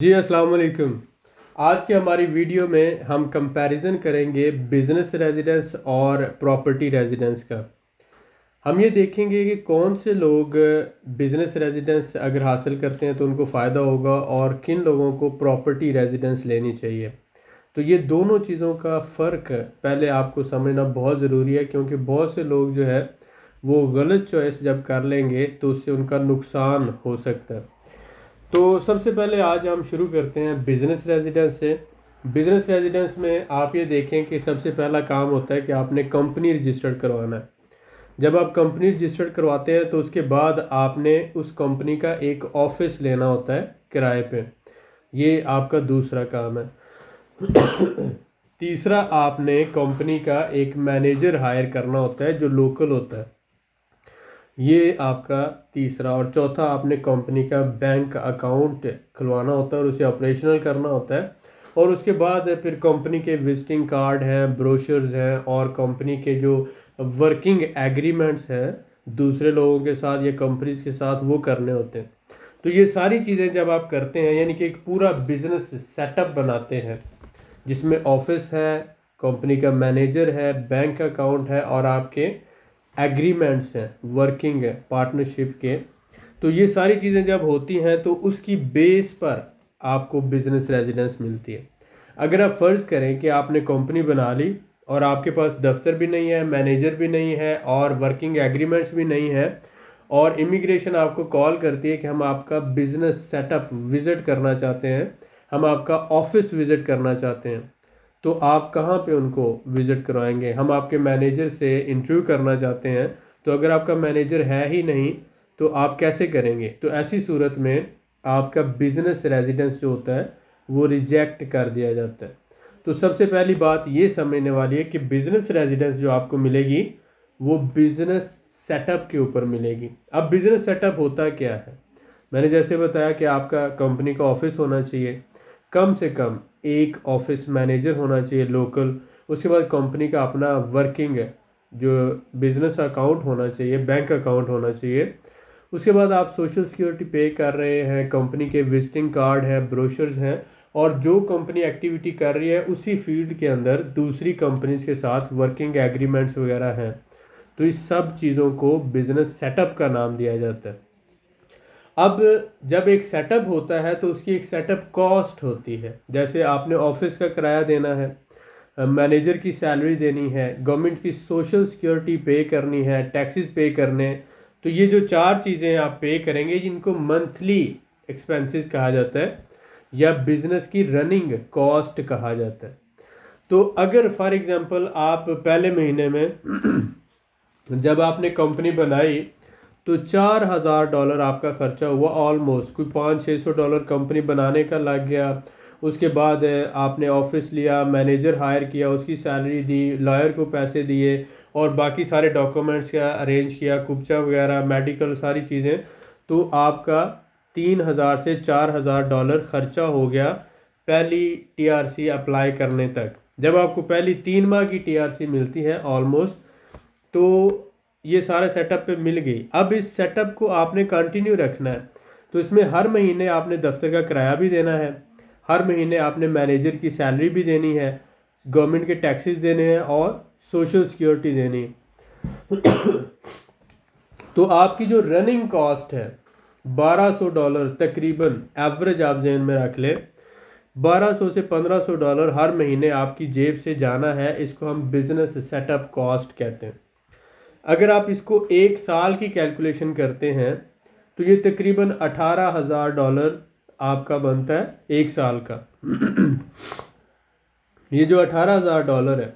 جی السلام علیکم۔ آج کی ہماری ویڈیو میں ہم کمپیریزن کریں گے بزنس ریزیڈنس اور پراپرٹی ریزیڈنس کا۔ ہم یہ دیکھیں گے کہ کون سے لوگ بزنس ریزیڈنس اگر حاصل کرتے ہیں تو ان کو فائدہ ہوگا اور کن لوگوں کو پراپرٹی ریزیڈنس لینی چاہیے۔ تو یہ دونوں چیزوں کا فرق پہلے آپ کو سمجھنا بہت ضروری ہے، کیونکہ بہت سے لوگ جو ہے وہ غلط چوائس جب کر لیں گے تو اس سے ان کا نقصان ہو سکتا ہے۔ تو سب سے پہلے آج ہم شروع کرتے ہیں بزنس ریزیڈنس سے۔ بزنس ریزیڈنس میں آپ یہ دیکھیں کہ سب سے پہلا کام ہوتا ہے کہ آپ نے کمپنی رجسٹرڈ کروانا ہے۔ جب آپ کمپنی رجسٹرڈ کرواتے ہیں تو اس کے بعد آپ نے اس کمپنی کا ایک آفس لینا ہوتا ہے کرائے پہ، یہ آپ کا دوسرا کام ہے۔ تیسرا، آپ نے کمپنی کا ایک مینیجر ہائر کرنا ہوتا ہے جو لوکل ہوتا ہے، یہ آپ کا تیسرا۔ اور چوتھا، آپ نے کمپنی کا بینک اکاؤنٹ کھلوانا ہوتا ہے اور اسے آپریشنل کرنا ہوتا ہے۔ اور اس کے بعد پھر کمپنی کے وزٹنگ کارڈ ہیں، بروشرز ہیں، اور کمپنی کے جو ورکنگ ایگریمنٹس ہیں دوسرے لوگوں کے ساتھ یا کمپنیز کے ساتھ، وہ کرنے ہوتے ہیں۔ تو یہ ساری چیزیں جب آپ کرتے ہیں، یعنی کہ ایک پورا بزنس سیٹ اپ بناتے ہیں جس میں آفس ہے، کمپنی کا مینیجر ہے، بینک اکاؤنٹ ہے اور آپ کے ایگریمنٹس ہیں ورکنگ ہے پارٹنرشپ کے، تو یہ ساری چیزیں جب ہوتی ہیں تو اس کی بیس پر آپ کو بزنس ریزیڈنس ملتی ہے۔ اگر آپ فرض کریں کہ آپ نے کمپنی بنا لی اور آپ کے پاس دفتر بھی نہیں ہے، مینیجر بھی نہیں ہے اور ورکنگ ایگریمنٹس بھی نہیں ہے، اور امیگریشن آپ کو کال کرتی ہے کہ ہم آپ کا بزنس سیٹ اپ وزٹ کرنا چاہتے ہیں، ہم آپ کا آفس وزٹ کرنا چاہتے ہیں، تو آپ کہاں پہ ان کو وزٹ کروائیں گے؟ ہم آپ کے مینیجر سے انٹرویو کرنا چاہتے ہیں، تو اگر آپ کا مینیجر ہے ہی نہیں تو آپ کیسے کریں گے؟ تو ایسی صورت میں آپ کا بزنس ریزیڈنس جو ہوتا ہے وہ ریجیکٹ کر دیا جاتا ہے۔ تو سب سے پہلی بات یہ سمجھنے والی ہے کہ بزنس ریزیڈنس جو آپ کو ملے گی وہ بزنس سیٹ اپ کے اوپر ملے گی۔ اب بزنس سیٹ اپ ہوتا کیا ہے؟ میں نے جیسے بتایا کہ آپ کا کمپنی کا آفس ہونا چاہیے، کم سے کم ایک آفس مینیجر ہونا چاہیے لوکل، اس کے بعد کمپنی کا اپنا ورکنگ جو بزنس اکاؤنٹ ہونا چاہیے، بینک اکاؤنٹ ہونا چاہیے۔ اس کے بعد آپ سوشل سیکیورٹی پے کر رہے ہیں، کمپنی کے وزٹنگ کارڈ ہیں، بروشرز ہیں، اور جو کمپنی ایکٹیویٹی کر رہی ہے اسی فیلڈ کے اندر دوسری کمپنیز کے ساتھ ورکنگ ایگریمنٹس وغیرہ ہیں، تو اس سب چیزوں کو بزنس سیٹ اپ کا نام دیا جاتا ہے۔ اب جب ایک سیٹ اپ ہوتا ہے تو اس کی ایک سیٹ اپ کاسٹ ہوتی ہے، جیسے آپ نے آفس کا کرایہ دینا ہے، مینیجر کی سیلری دینی ہے، گورنمنٹ کی سوشل سیکیورٹی پے کرنی ہے، ٹیکسز پے کرنے، تو یہ جو چار چیزیں آپ پے کریں گے جن کو منتھلی ایکسپینسز کہا جاتا ہے یا بزنس کی رننگ کاسٹ کہا جاتا ہے۔ تو اگر فار ایگزامپل آپ پہلے مہینے میں جب آپ نے کمپنی بنائی تو $4000 آپ کا خرچہ ہوا، آلموسٹ کوئی $500-600 کمپنی بنانے کا لگ گیا۔ اس کے بعد آپ نے آفس لیا، مینیجر ہائر کیا، اس کی سیلری دی، لائر کو پیسے دیے، اور باقی سارے ڈاکومنٹس کا ارینج کیا، کپچا وغیرہ، میڈیکل، ساری چیزیں، تو آپ کا $3000 سے $4000 خرچہ ہو گیا پہلی ٹی آر سی اپلائی کرنے تک۔ جب آپ کو پہلی 3 ماہ کی ٹی آر سی ملتی ہے آلموسٹ، تو یہ سارا سیٹ اپ پہ مل گئی۔ اب اس سیٹ اپ کو آپ نے کنٹینیو رکھنا ہے، تو اس میں ہر مہینے آپ نے دفتر کا کرایہ بھی دینا ہے، ہر مہینے آپ نے مینیجر کی سیلری بھی دینی ہے، گورنمنٹ کے ٹیکسز دینے ہیں اور سوشل سیکیورٹی دینی ہے۔ تو آپ کی جو رننگ کاسٹ ہے $1200 تقریباً، ایوریج آپ ذہن میں رکھ لیں، $1200 سے $1500 ہر مہینے آپ کی جیب سے جانا ہے۔ اس کو ہم بزنس سیٹ اپ کاسٹ کہتے ہیں۔ اگر آپ اس کو ایک سال کی کیلکولیشن کرتے ہیں تو یہ تقریباً $18,000 آپ کا بنتا ہے ایک سال کا۔ یہ جو $18,000 ہے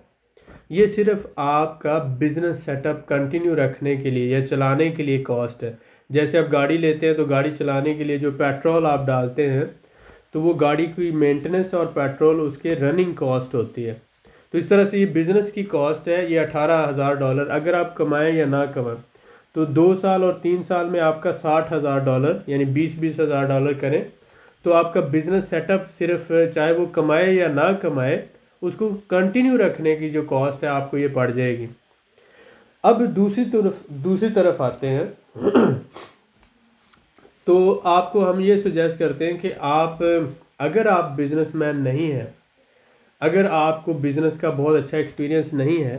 یہ صرف آپ کا بزنس سیٹ اپ کنٹینیو رکھنے کے لیے یا چلانے کے لیے کاسٹ ہے۔ جیسے آپ گاڑی لیتے ہیں تو گاڑی چلانے کے لیے جو پیٹرول آپ ڈالتے ہیں تو وہ گاڑی کی مینٹننس اور پیٹرول اس کے رننگ کاسٹ ہوتی ہے۔ تو اس طرح سے یہ بزنس کی کاسٹ ہے، یہ $18,000۔ اگر آپ کمائیں یا نہ کمائیں تو 2 سال اور 3 سال میں آپ کا $60,000 یعنی $20,000 کریں تو آپ کا بزنس سیٹ اپ صرف چاہے وہ کمائے یا نہ کمائے اس کو کنٹینیو رکھنے کی جو کاسٹ ہے آپ کو یہ پڑ جائے گی۔ اب دوسری طرف آتے ہیں تو آپ کو ہم یہ سجیسٹ کرتے ہیں کہ آپ اگر آپ بزنس مین نہیں ہیں، اگر آپ کو بزنس کا بہت اچھا ایکسپیرینس نہیں ہے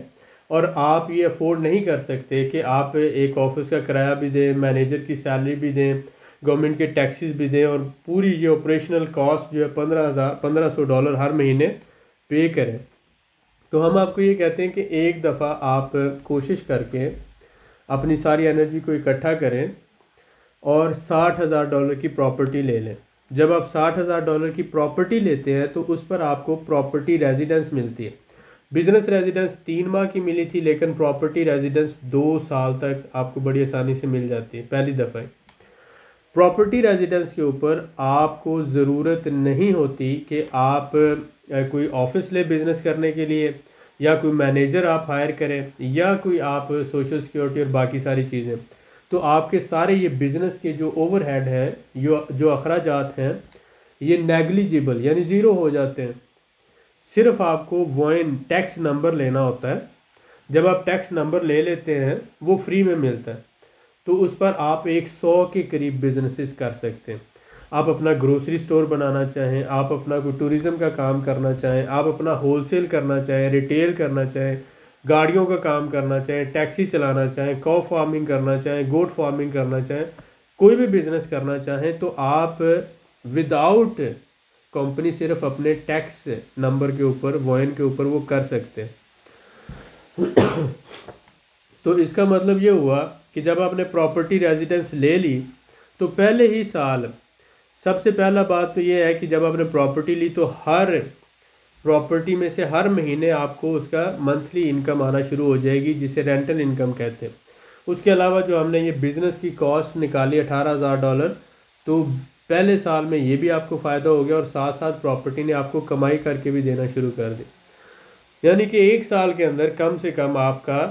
اور آپ یہ افورڈ نہیں کر سکتے کہ آپ ایک آفس کا کرایہ بھی دیں، مینیجر کی سیلری بھی دیں، گورنمنٹ کے ٹیکسز بھی دیں، اور پوری یہ آپریشنل کاسٹ جو ہے $1500 ہر مہینے پے کریں، تو ہم آپ کو یہ کہتے ہیں کہ ایک دفعہ آپ کوشش کر کے اپنی ساری انرجی کو اکٹھا کریں اور $60,000 کی پراپرٹی لے لیں۔ جب آپ $60,000 کی پراپرٹی لیتے ہیں تو اس پر آپ کو پراپرٹی ریزیڈنس ملتی ہے۔ بزنس ریزیڈنس 3 ماہ کی ملی تھی، لیکن پراپرٹی ریزیڈنس 2 سال تک آپ کو بڑی آسانی سے مل جاتی ہے پہلی دفعہ۔ پراپرٹی ریزیڈنس کے اوپر آپ کو ضرورت نہیں ہوتی کہ آپ کوئی آفس لے بزنس کرنے کے لیے، یا کوئی مینیجر آپ ہائر کریں، یا کوئی آپ سوشل سیکیورٹی اور باقی ساری چیزیں، تو آپ کے سارے یہ بزنس کے جو اوور ہیڈ ہیں، جو اخراجات ہیں، یہ نیگلیجیبل یعنی زیرو ہو جاتے ہیں۔ صرف آپ کو وائن ٹیکس نمبر لینا ہوتا ہے، جب آپ ٹیکس نمبر لے لیتے ہیں وہ فری میں ملتا ہے، تو اس پر آپ 100 کے قریب بزنسز کر سکتے ہیں۔ آپ اپنا گروسری سٹور بنانا چاہیں، آپ اپنا کوئی ٹوریزم کا کام کرنا چاہیں، آپ اپنا ہول سیل کرنا چاہیں، ریٹیل کرنا چاہیں، گاڑیوں کا کام کرنا چاہیں، ٹیکسی چلانا چاہیں، کو فارمنگ کرنا چاہیں، گوٹ فارمنگ کرنا چاہیں، کوئی بھی بزنس کرنا چاہیں، تو آپ وداؤٹ کمپنی صرف اپنے ٹیکس نمبر کے اوپر، وائن کے اوپر وہ کر سکتے ہیں۔ تو اس کا مطلب یہ ہوا کہ جب آپ نے پراپرٹی ریزیڈنس لے لی تو پہلے ہی سال، سب سے پہلا بات تو یہ ہے کہ جب آپ نے پراپرٹی لی تو ہر پراپرٹی میں سے ہر مہینے آپ کو اس کا منتھلی انکم آنا شروع ہو جائے گی، جسے رینٹل انکم کہتے ہیں۔ اس کے علاوہ جو ہم نے یہ بزنس کی کاسٹ نکالی $18,000، تو پہلے سال میں یہ بھی آپ کو فائدہ ہو گیا، اور ساتھ ساتھ پراپرٹی نے آپ کو کمائی کر کے بھی دینا شروع کر دی، یعنی کہ ایک سال کے اندر کم سے کم آپ کا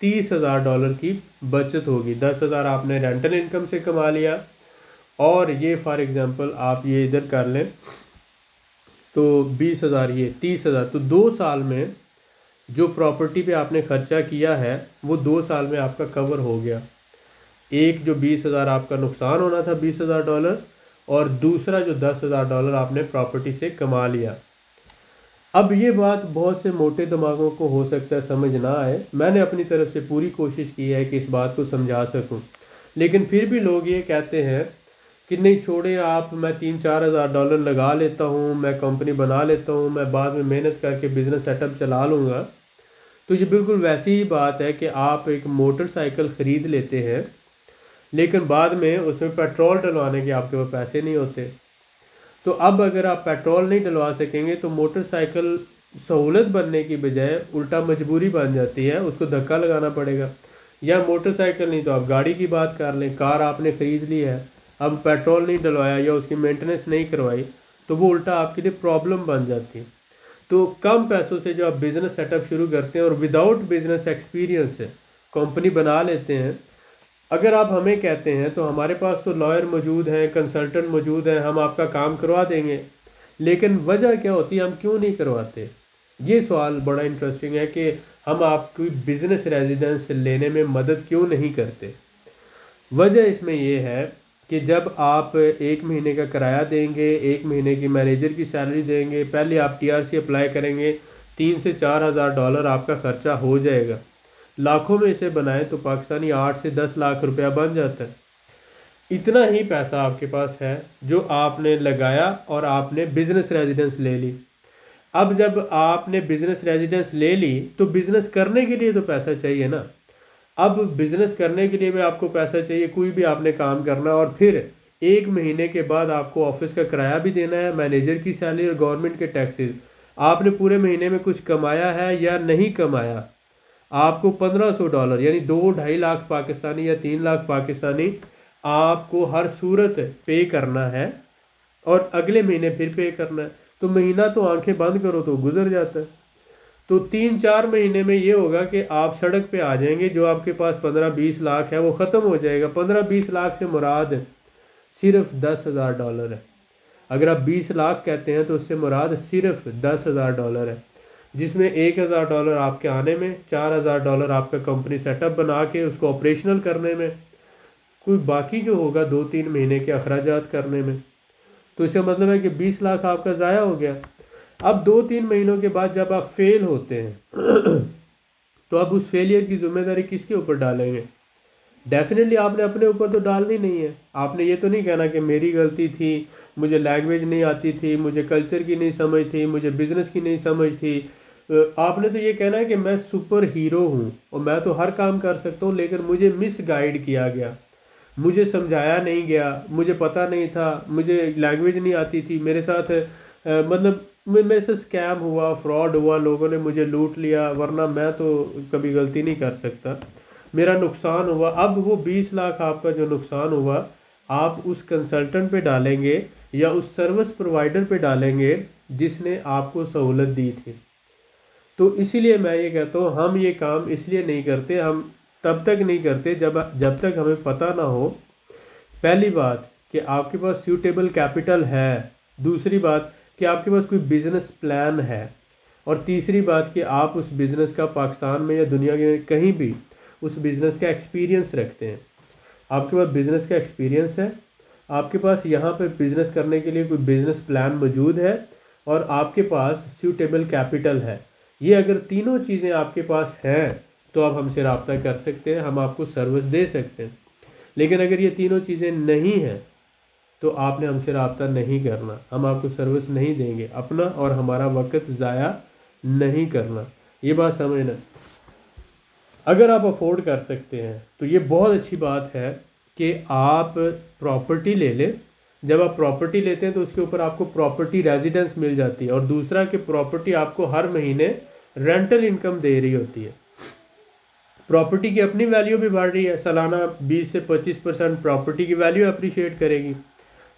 $30,000 کی بچت ہوگی۔ 10,000 آپ نے رینٹل انکم سے کما لیا، اور یہ فار ایگزامپل آپ یہ ادھر کر لیں تو 20,000، یہ 30,000، تو 2 سال میں جو پراپرٹی پہ آپ نے خرچہ کیا ہے وہ 2 سال میں آپ کا کور ہو گیا۔ ایک جو 20,000 آپ کا نقصان ہونا تھا $20,000، اور دوسرا جو $10,000 آپ نے پراپرٹی سے کما لیا۔ اب یہ بات بہت سے موٹے دماغوں کو ہو سکتا ہے سمجھ نہ آئے، میں نے اپنی طرف سے پوری کوشش کی ہے کہ اس بات کو سمجھا سکوں، لیکن پھر بھی لوگ یہ کہتے ہیں کہ نہیں چھوڑیں آپ، میں $3,000-4,000 لگا لیتا ہوں، میں کمپنی بنا لیتا ہوں، میں بعد میں محنت کر کے بزنس سیٹ اپ چلا لوں گا۔ تو یہ بالکل ویسی ہی بات ہے کہ آپ ایک موٹر سائیکل خرید لیتے ہیں، لیکن بعد میں اس میں پیٹرول ڈلوانے کے آپ کے پاس پیسے نہیں ہوتے، تو اب اگر آپ پیٹرول نہیں ڈلوا سکیں گے تو موٹر سائیکل سہولت بننے کی بجائے الٹا مجبوری بن جاتی ہے، اس کو دھکا لگانا پڑے گا۔ یا موٹر سائیکل نہیں تو آپ گاڑی کی بات کر لیں، کار آپ نے خرید لی ہے، اب پیٹرول نہیں ڈلوایا یا اس کی مینٹننس نہیں کروائی، تو وہ الٹا آپ کے لیے پرابلم بن جاتی ہے۔ تو کم پیسوں سے جو آپ بزنس سیٹ اپ شروع کرتے ہیں اور وداؤٹ بزنس ایکسپیرینس کمپنی بنا لیتے ہیں، اگر آپ ہمیں کہتے ہیں تو ہمارے پاس تو لائر موجود ہیں، کنسلٹنٹ موجود ہیں، ہم آپ کا کام کروا دیں گے، لیکن وجہ کیا ہوتی ہے، ہم کیوں نہیں کرواتے؟ یہ سوال بڑا انٹرسٹنگ ہے کہ ہم آپ کی بزنس ریزیڈنس لینے میں مدد کیوں نہیں کرتے؟ وجہ اس میں یہ ہے کہ جب آپ 1 مہینے کا کرایہ دیں گے، 1 مہینے کی مینیجر کی سیلری دیں گے، پہلے آپ TRC اپلائی کریں گے، $3,000 سے $4,000 آپ کا خرچہ ہو جائے گا۔ لاکھوں میں اسے بنائیں تو پاکستانی 8 سے 10 لاکھ روپیہ بن جاتا ہے۔ اتنا ہی پیسہ آپ کے پاس ہے جو آپ نے لگایا اور آپ نے بزنس ریزیڈنس لے لی۔ اب جب آپ نے بزنس ریزیڈنس لے لی تو بزنس کرنے کے لیے تو پیسہ چاہیے نا۔ اب بزنس کرنے کے لیے بھی آپ کو پیسہ چاہیے، کوئی بھی آپ نے کام کرنا، اور پھر 1 مہینے کے بعد آپ کو آفس کا کرایہ بھی دینا ہے، مینیجر کی سیلری اور گورنمنٹ کے ٹیکسز۔ آپ نے پورے مہینے میں کچھ کمایا ہے یا نہیں کمایا، آپ کو $1,500 یعنی 2-2.5 لاکھ پاکستانی یا 3 لاکھ پاکستانی آپ کو ہر صورت پے کرنا ہے، اور اگلے مہینے پھر پے کرنا ہے۔ تو مہینہ تو آنکھیں بند کرو تو گزر جاتا ہے۔ تو 3-4 مہینے میں یہ ہوگا کہ آپ سڑک پہ آ جائیں گے، جو آپ کے پاس 15-20 لاکھ ہے وہ ختم ہو جائے گا۔ 15-20 لاکھ سے مراد صرف $10,000 ہے۔ اگر آپ 20 لاکھ کہتے ہیں تو اس سے مراد صرف $10,000 ہے، جس میں $1,000 آپ کے آنے میں، $4,000 آپ کا کمپنی سیٹ اپ بنا کے اس کو آپریشنل کرنے میں، کوئی باقی جو ہوگا 2-3 مہینے کے اخراجات کرنے میں۔ تو اس کا مطلب ہے کہ 20 لاکھ آپ کا ضائع ہو گیا۔ اب 2-3 مہینوں کے بعد جب آپ فیل ہوتے ہیں تو اب اس فیلئر کی ذمہ داری کس کے اوپر ڈالیں گے؟ ڈیفینیٹلی آپ نے اپنے اوپر تو ڈالنی نہیں ہے۔ آپ نے یہ تو نہیں کہنا کہ میری غلطی تھی، مجھے لینگویج نہیں آتی تھی، مجھے کلچر کی نہیں سمجھ تھی، مجھے بزنس کی نہیں سمجھ تھی۔ آپ نے تو یہ کہنا ہے کہ میں سپر ہیرو ہوں اور میں تو ہر کام کر سکتا ہوں، لیکن مجھے مس گائیڈ کیا گیا، مجھے سمجھایا نہیں گیا، مجھے پتہ نہیں تھا، مجھے لینگویج نہیں آتی تھی، میرے ساتھ مطلب میرے سے اسکیم ہوا، فراڈ ہوا، لوگوں نے مجھے لوٹ لیا، ورنہ میں تو کبھی غلطی نہیں کر سکتا، میرا نقصان ہوا۔ اب وہ 20 لاکھ آپ کا جو نقصان ہوا آپ اس کنسلٹنٹ پہ ڈالیں گے یا اس سروس پرووائڈر پہ ڈالیں گے جس نے آپ کو سہولت دی تھی؟ تو اسی لیے میں یہ کہتا ہوں ہم یہ کام اس لیے نہیں کرتے، ہم تب تک نہیں کرتے جب تک ہمیں پتہ نہ ہو، پہلی بات کہ آپ کے پاس سیوٹیبل کیپٹل ہے، دوسری بات کہ آپ کے پاس کوئی بزنس پلان ہے، اور تیسری بات کہ آپ اس بزنس کا پاکستان میں یا دنیا کے کہیں بھی اس بزنس کا ایکسپیرینس رکھتے ہیں۔ آپ کے پاس بزنس کا ایکسپیرینس ہے، آپ کے پاس یہاں پہ بزنس کرنے کے لیے کوئی بزنس پلان موجود ہے، اور آپ کے پاس سیوٹیبل کیپٹل ہے۔ یہ اگر تینوں چیزیں آپ کے پاس ہیں تو آپ ہم سے رابطہ کر سکتے ہیں، ہم آپ کو سروس دے سکتے ہیں۔ لیکن اگر یہ تینوں چیزیں نہیں ہیں تو آپ نے ہم سے رابطہ نہیں کرنا، ہم آپ کو سروس نہیں دیں گے، اپنا اور ہمارا وقت ضائع نہیں کرنا، یہ بات سمجھنا۔ اگر آپ افورڈ کر سکتے ہیں تو یہ بہت اچھی بات ہے کہ آپ پراپرٹی لے لیں۔ جب آپ پراپرٹی لیتے ہیں تو اس کے اوپر آپ کو پراپرٹی ریزیڈنس مل جاتی ہے، اور دوسرا کہ پراپرٹی آپ کو ہر مہینے رینٹل انکم دے رہی ہوتی ہے۔ پراپرٹی کی اپنی ویلیو بھی بڑھ رہی ہے، سالانہ 20 سے 25% پراپرٹی کی ویلیو اپریشیٹ کرے گی،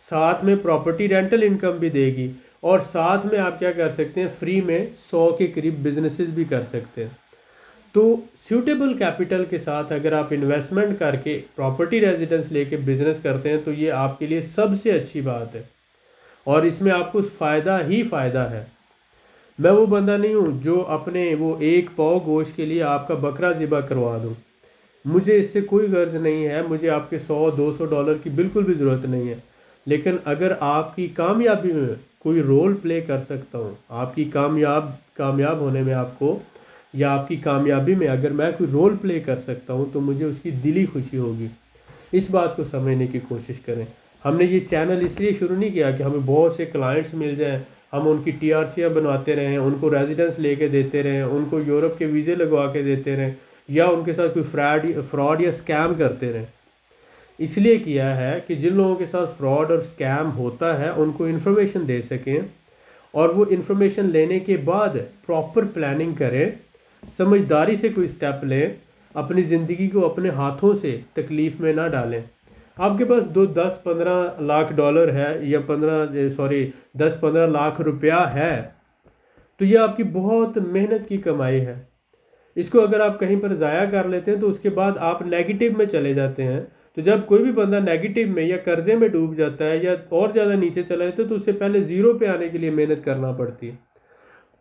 ساتھ میں پراپرٹی رینٹل انکم بھی دے گی، اور ساتھ میں آپ کیا کر سکتے ہیں، فری میں 100 کے قریب بزنسز بھی کر سکتے ہیں۔ تو سیوٹیبل کیپٹل کے ساتھ اگر آپ انویسٹمنٹ کر کے پراپرٹی ریزیڈنس لے کے بزنس کرتے ہیں تو یہ آپ کے لیے سب سے اچھی بات ہے، اور اس میں آپ کو فائدہ ہی فائدہ ہے۔ میں وہ بندہ نہیں ہوں جو اپنے وہ ایک پاؤ گوشت کے لیے آپ کا بکرا ذبح کروا دوں، مجھے اس سے کوئی غرض نہیں ہے، مجھے آپ کے $100-200 کی بالکل بھی ضرورت نہیں ہے، لیکن اگر آپ کی کامیابی میں کوئی رول پلے کر سکتا ہوں، آپ کی کامیاب ہونے میں آپ کو، یا آپ کی کامیابی میں اگر میں کوئی رول پلے کر سکتا ہوں تو مجھے اس کی دلی خوشی ہوگی۔ اس بات کو سمجھنے کی کوشش کریں۔ ہم نے یہ چینل اس لیے شروع نہیں کیا کہ ہمیں بہت سے کلائنٹس مل جائیں، ہم ان کی TRCیاں بنواتے رہیں، ان کو ریزیڈنس لے کے دیتے رہیں، ان کو یورپ کے ویزے لگوا کے دیتے رہیں، یا ان کے ساتھ کوئی فراڈ یا اسکیم کرتے رہیں۔ اس لیے کیا ہے کہ جن لوگوں کے ساتھ فراڈ اور اسکیم ہوتا ہے ان کو انفارمیشن دے سکیں، اور وہ انفارمیشن لینے کے بعد پراپر پلاننگ کریں، سمجھداری سے کوئی سٹیپ لیں، اپنی زندگی کو اپنے ہاتھوں سے تکلیف میں نہ ڈالیں۔ آپ کے پاس 10-15 لاکھ ڈالر ہے، یا 10-15 لاکھ روپیہ ہے، تو یہ آپ کی بہت محنت کی کمائی ہے۔ اس کو اگر آپ کہیں پر ضائع کر لیتے ہیں تو اس کے بعد آپ نیگیٹو میں چلے جاتے ہیں۔ تو جب کوئی بھی بندہ نیگیٹو میں یا قرضے میں ڈوب جاتا ہے یا اور زیادہ نیچے چلا جاتا ہے تو اس سے پہلے زیرو پہ آنے کے لیے محنت کرنا پڑتی ہے۔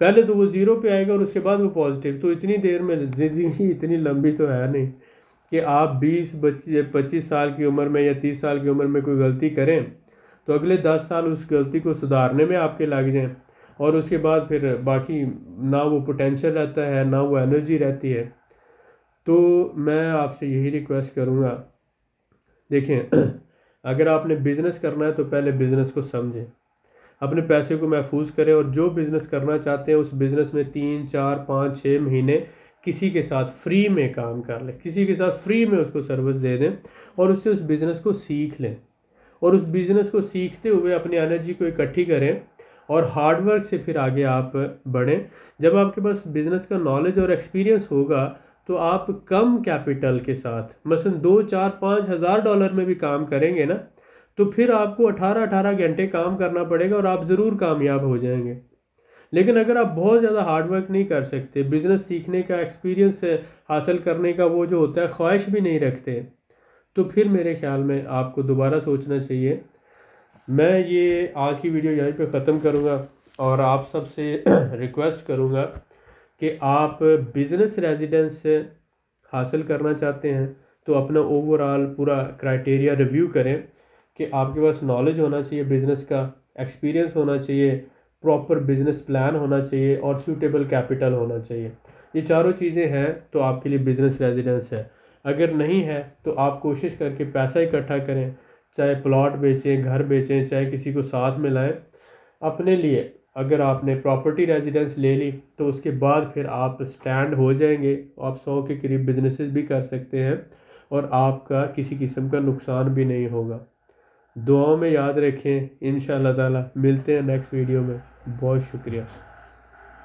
پہلے تو وہ زیرو پہ آئے گا اور اس کے بعد وہ پازیٹیو۔ تو اتنی دیر میں زندگی اتنی لمبی تو ہے نہیں کہ آپ 25 سال کی عمر میں یا 30 سال کی عمر میں کوئی غلطی کریں تو اگلے 10 سال اس غلطی کو سدھارنے میں آپ کے لگ جائیں، اور اس کے بعد پھر باقی نہ وہ پوٹینشیل رہتا ہے نہ وہ انرجی رہتی ہے۔ تو میں آپ سے یہی ریکویسٹ کروں گا، دیکھیں اگر آپ نے بزنس کرنا ہے تو پہلے بزنس کو سمجھیں، اپنے پیسے کو محفوظ کریں، اور جو بزنس کرنا چاہتے ہیں اس بزنس میں 3-4-5-6 مہینے کسی کے ساتھ فری میں کام کر لیں، کسی کے ساتھ فری میں اس کو سروس دے دیں، اور اس سے اس بزنس کو سیکھ لیں، اور اس بزنس کو سیکھتے ہوئے اپنی انرجی کو اکٹھی کریں، اور ہارڈ ورک سے پھر آگے آپ بڑھیں۔ جب آپ کے پاس بزنس کا نالج اور ایکسپیرینس ہوگا تو آپ کم کیپٹل کے ساتھ مثلا 2-4-5 ہزار ڈالر میں بھی کام کریں گے نا، تو پھر آپ کو 18 گھنٹے کام کرنا پڑے گا اور آپ ضرور کامیاب ہو جائیں گے۔ لیکن اگر آپ بہت زیادہ ہارڈ ورک نہیں کر سکتے، بزنس سیکھنے کا ایکسپیرینس حاصل کرنے کا وہ جو ہوتا ہے خواہش بھی نہیں رکھتے، تو پھر میرے خیال میں آپ کو دوبارہ سوچنا چاہیے۔ میں یہ آج کی ویڈیو یہیں پہ ختم کروں گا، اور آپ سب سے ریکویسٹ کروں گا کہ آپ بزنس ریزیڈنس حاصل کرنا چاہتے ہیں تو اپنا اوور آل پورا کرائٹیریا ریویو کریں کہ آپ کے پاس نالج ہونا چاہیے بزنس کا، ایکسپیرینس ہونا چاہیے، پراپر بزنس پلان ہونا چاہیے اور سوٹیبل کیپٹل ہونا چاہیے۔ یہ چاروں چیزیں ہیں تو آپ کے لیے بزنس ریزیڈنس ہے۔ اگر نہیں ہے تو آپ کوشش کر کے پیسہ اکٹھا کریں، چاہے پلاٹ بیچیں، گھر بیچیں، چاہے کسی کو ساتھ میں لائیں اپنے لیے۔ اگر آپ نے پراپرٹی ریزیڈنس لے لی تو اس کے بعد پھر آپ سٹینڈ ہو جائیں گے، آپ 100 کے قریب بزنسز بھی کر سکتے ہیں اور آپ کا کسی قسم کا نقصان بھی نہیں ہوگا۔ دعاؤں میں یاد رکھیں، انشاءاللہ تعالی ملتے ہیں نیکسٹ ویڈیو میں۔ بہت شکریہ۔